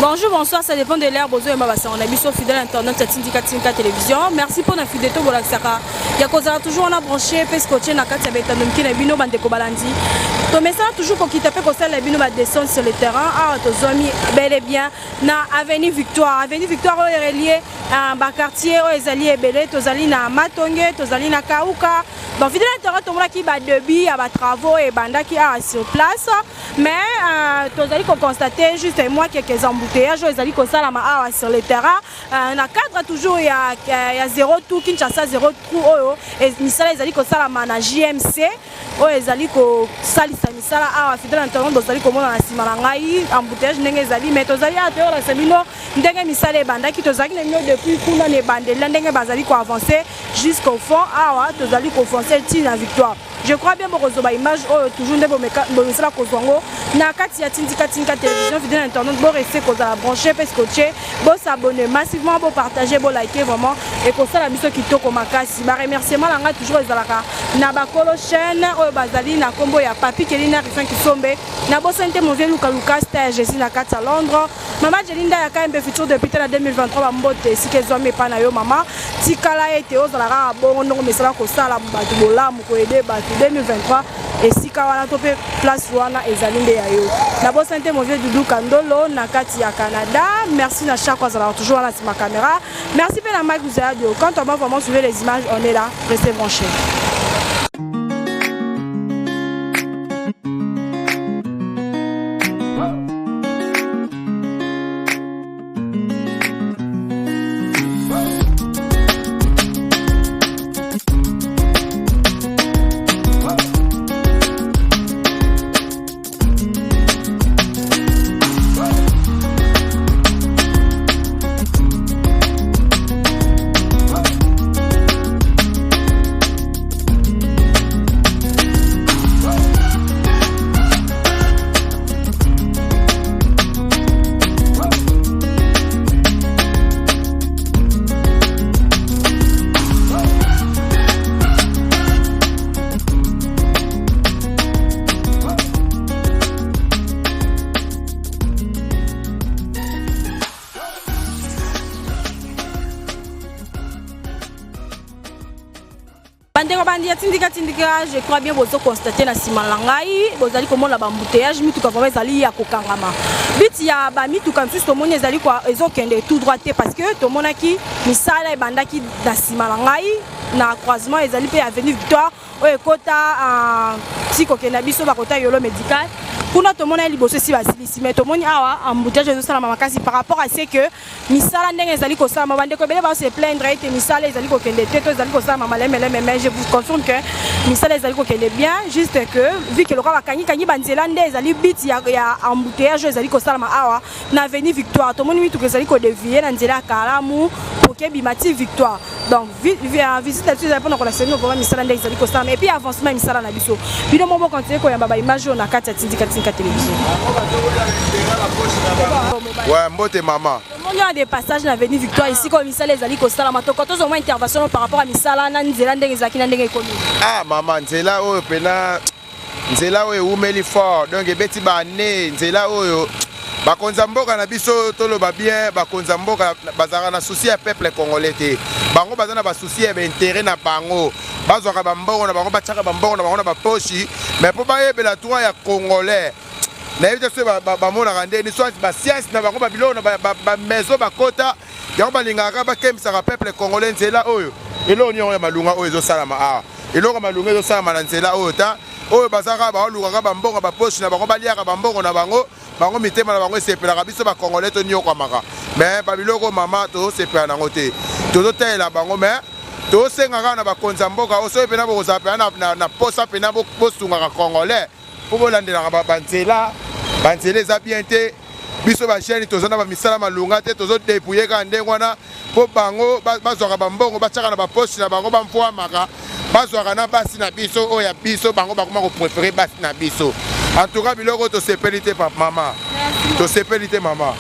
Bonjour, bonsoir, ça dépend de l'heure. Bonjour, on a mis sur fidèle internet, Tintika Télévision. Merci pour notre fidélité. Il y a toujours on a branché, parce que tu as qui est bino bande kobalandi. Ton message toujours qu'on quitte pas qu'on la bino va descendre sur le terrain. Ah, tes amis bel et bien na Avenue Victoire. Avenue Victoire est relié à un quartier où les alliés belé, tes alliés na Matonge, tes alliés na Kauka. Bon, fidèle internet, on voit qui va débit, à travaux et banda qui a sur place. Mais tes alliés qu'on constate juste moi quelques embouteillages, les alliés qu'on ça sur le terrain. Na cadre toujours il y a zéro tout Kinshasa zéro trou. Et misala les alliés qu'on ça na JMC. Les alliés qu'on salisa misala ah fidèle internet, les alliés qu'on a na simalangai embouteillage ndenge zali mais tes alliés à théorie la semino ndenge misala banda qui tes alliés depuis kuna ne bande ndenge bazali ko avancer jusqu'au fond ah tes alliés ko foncer la victoire. Je crois bien que les images toujours des bonnes kozwango na kati ya Tintika Télévision fidèle internet bon rester ko za brancher parce que tu bon s'abonner massivement bon partager bon liker vraiment et ko ça la mission qui toko makasi ba remerciement nga toujours ezalaka na bakolo chaîne o bazali na kombo ya papi kelina rifin kisombe na bo santé mon vieux Luka stage ici na kati à Londres maman Jelinda ya KMB futur depuis 2023 ba mbote sikezo mepa na yo mama tikala ete ozalaka bon ndongo mesala ko sala batu bolamu ko aider batu 2023 et si kawana topé place wana ezalinde ya yo na bo santé mon vieux Doudou Kandolo na kati ya Canada merci na chaque fois toujours là sur ma caméra merci pour la mic vous avez quand on va vraiment suivre les images on est là restez branchés. Tintika, je crois bien que vous constatez la simalangai, vous allez comment la bambouteillage, mais tout comme vous allez à Kokangama. But ya ba mi tout comme juste au monde les allez quoi, ils ont qu'un tout droité parce que tout le monde qui misala et banda qui da simalangai na croisement ils allaient payer Avenue Victoire au kota si kokena biso ba kota yolo médical. Pour notre monde liboso si basili mais tout le monde a embouteillage de ça makasi par rapport à ce que misala ndenge ezali ko ça mabande ko bele ba se plaindre et misala ezali ko kende teto ezali ko ça mamaleme mais je vous confirme que misala ezali ko kende bien juste que vu que le roi kanyi banzela nde ezali bit ya embouteillage ezali ko ça awa na Avenue Victoire tout le monde tout ezali ko dévier na nzela kalamu pour que bimati Victoire donc visite là tu pour la scène pour misala nde ezali ko ça et puis avancement misala na biso bino mo continuer ko ya baba image na kati Tintika Télévision. Ouais, mbote maman. Il y a des passages dans Avenue Victoire ici comme Misala les ali ko sala mato quand on a une intervention par rapport à Misala na nzela ndenge ezaki na ndenge ekomi. Ah maman nzela oyo pena nzela oyo umeli fort donc ebeti ba ne nzela oyo bakonza mboka na biso toloba bien bakonza mboka bazara na souci ya peuple congolais te bango bazana ba souci ya intérêt na bango bazwaka bambongo na bango bachaka bambongo na bango na baposhi mais po bayebela droit ya congolais na évite ce bamona rande ni soit ba science na bango babilo na ba maison bakota yango balingaka bakembisaka peuple congolais nzela oyo elo nyongo ya malunga oyo ezosalama awa eloko malunga ezosalama na nzela oyo ta oyo bazaka baolukaka bambongo baposhi na bango baliaka bambongo na bango bango mitema na bango esepelaka biso bakongolais tonyokwamaka mais babiloko mama tozosepela nango te tozotalela bango mais tozosengaka na bakonza mboka osoyo mpena bokozala pena na posa mpena bosungaka congolais mpo bolandelaka banzela eza bien te biso bachaine toza na bamisala malunga te tozodepuyeka ndenge wana mpo bango bazwaka bambongo batiaka na baposi na bango bamfwamaka bazwaka na basi na biso oyo ya biso bango bakoma koprefere basi na biso en tout cas biloko tosepeli te papa mama tosepeli te mama.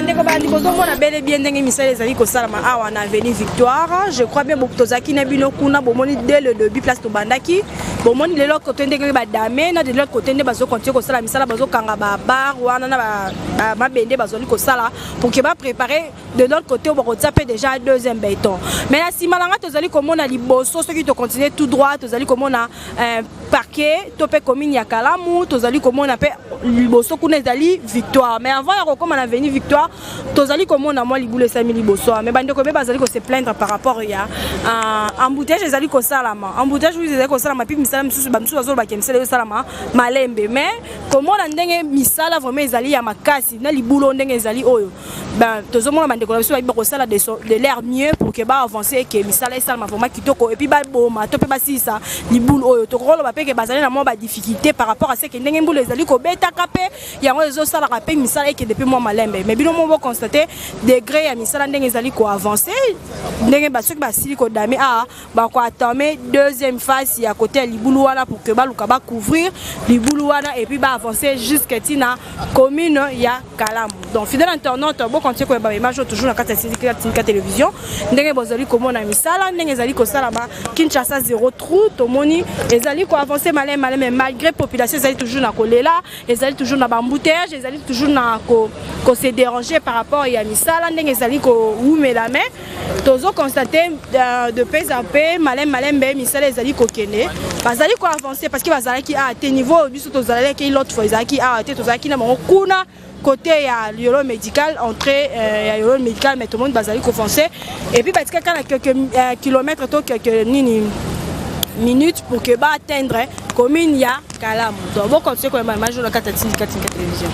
bandeko bandi bozomona bel et bien ndenge misala ezali kosalama awa na avenue Victoire. Je crois bien beaucoup tozaki na bino kuna bomoni dès le début place to bandaki bomoni de l'autre côté ndenge ba dame na de l'autre côté ndenge bazo continuer kosala misala bazo kanga ba bar wana na ba bende bazoli kosala pour que ba préparer de l'autre côté on va taper déjà deuxième béton. Mais la simalanga tozali komona liboso ceux qui te continuer tout droit tozali komona parquet topé commune ya Kalamu tozali komona pe liboso kuna ezali Victoire. Mais avant ya kokoma na avenue Victoire tozali komona moi libule 5000 liboso mais bandeko be bazali ko se plaindre par rapport ya embouteillage ezali ko salama embouteillage oui ezali ko salama puis misala misusu ba misusu bazolo ba kemisala yo salama malembe mais komona ndenge misala vraiment ezali ya makasi na libulo ndenge ezali oyo ben tozomona bandeko na biso ba ko sala de l'air mieux pour que ba avancer que misala salama vraiment kitoko et puis ba boma to pe ba sisa libulo oyo to kolo ba pe que bazali na mo ba difficulté par rapport à ce que ndenge mbulo ezali ko beta kapé yango ezo sala ka pe misala et que depuis moi malembe mais bino mo constater degré ya misala ndenge ezali ko avancer ndenge ba soki ba sili ko dame ba ko attendre deuxième phase ya côté ya libulu wana pour que ba luka ba couvrir libulu wana et puis ba avancer jusqu'à tina commune ya Kalamu. Donc fidèle internaute bon continuer ko ba image toujours na kata Tinka télévision ndenge bozali komona misala ndenge ezali ko sala ba Kinshasa zéro trou to moni ezali ko avancer malem mais malgré population ezali toujours na kolela ezali toujours na bambouteillage ezali toujours na ko se déranger par rapport à misala ndenge ezali ko umela mais tozo constater de peu à peu malem be misala ezali ko kene bazali ko avancer parce que bazali ki à te niveau biso tozali ki l'autre fois ezali ki à te tozali ki na bango kuna côté ya yolo médical entrée ya yolo médical mais tout le monde bazali ko foncer et puis parce que quand quelques kilomètres to quelques minutes pour que ba atteindre commune ya Kalamu. Donc bon continuer ko ma major na kata Tinka télévision.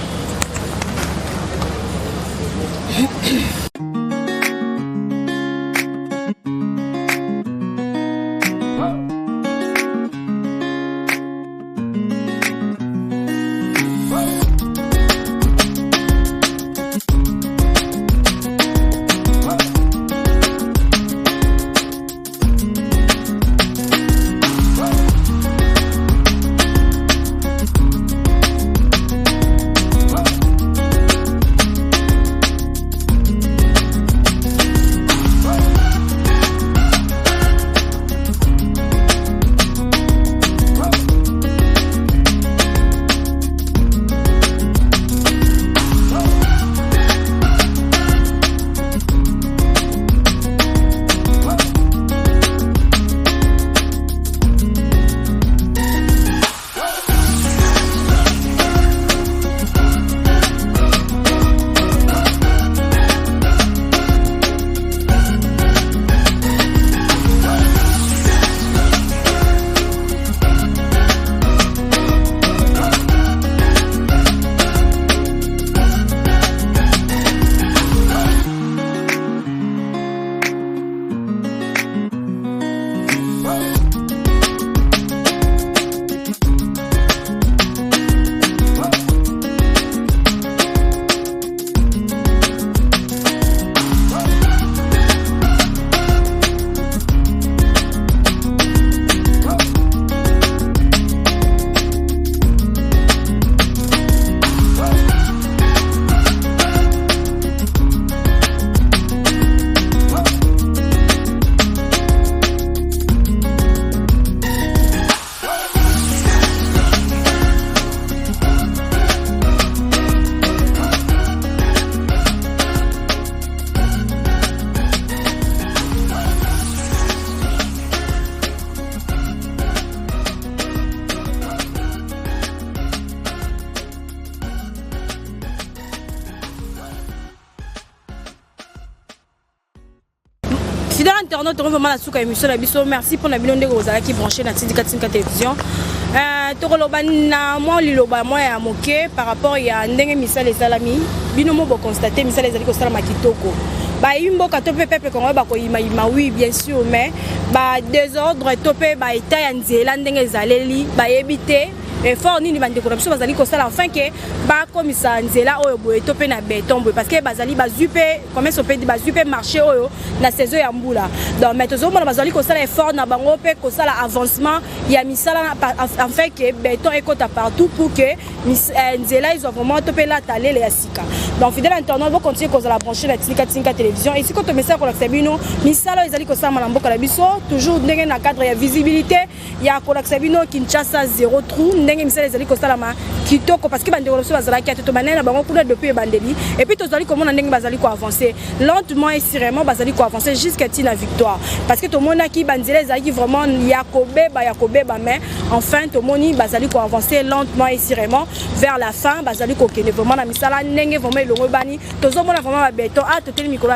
Fidèle internaute, on vraiment la souka émission la biso. Merci pour la bilon de Rosala qui branché dans Tinka télévision. Tokoloba na moi liloba moi ya moke par rapport ya ndenge misala salami. Bino mo bo constater misala ezali ko salama kitoko. Ba yimbo ka topé peuple kongo ba ko ima oui bien sûr mais ba désordre topé ba état ya nzela ndenge ezaleli ba ebité effort nini bande ko biso bazali ko sala afin que ba komisa nzela oyo boye to pe na béton boye parce que bazali bazupe comment so pe di bazupe marché oyo na saison ya mbula donc mais tozo mona bazali ko sala effort na bango pe ko sala avancement ya misala afin que béton ekota partout pour que nzela ils ont vraiment to pe la talele ya sika donc fidèle internaute va continuer ko la brancher la Tinka télévision ici quand on met ça ko la sabino misala ezali ko sala malambo la biso toujours ndenge na cadre ya visibilité ya ko la sabino Kinshasa 0 trou ndenge misala ezali ko sala ma kitoko parce que bande ko biso bazala ki to banana bango kuna depuis bandeli et puis tozali ko mona ndenge bazali ko avancer lentement et sûrement bazali ko avancer jusqu'à la victoire parce que to mona ki banzela ezali vraiment yakobeba mais enfin to moni bazali ko avancer lentement et sûrement vers la fin bazali ko kene vraiment na misala ndenge vraiment longo bani tozo mona vraiment ba béton to teli mikolo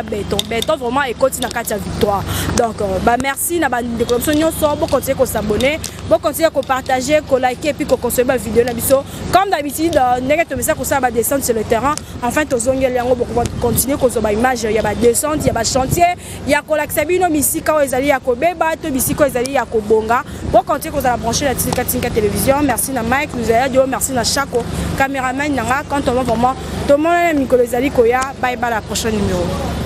béton vraiment et continue na katia victoire donc merci na bande de corruption nyonso bo continuer ko s'abonner bo continuer ko partager ko liker et puis ko consommer ba vidéo na biso comme d'habitude ndenge to mesa ko ça ba descendre sur le terrain enfin tozongeli yango bo continuer ko zo ba image ya ba descente ya ba chantier ya ko lakisa bino misika o ezali ya ko beba to bisiko ezali ya ko bonga bo continuer ko za brancher la Tinka télévision merci na Mike nous allons dire merci na Chako caméraman nanga quand on va vraiment tout le monde mikolo ezali ko ya bye bye la prochaine numéro.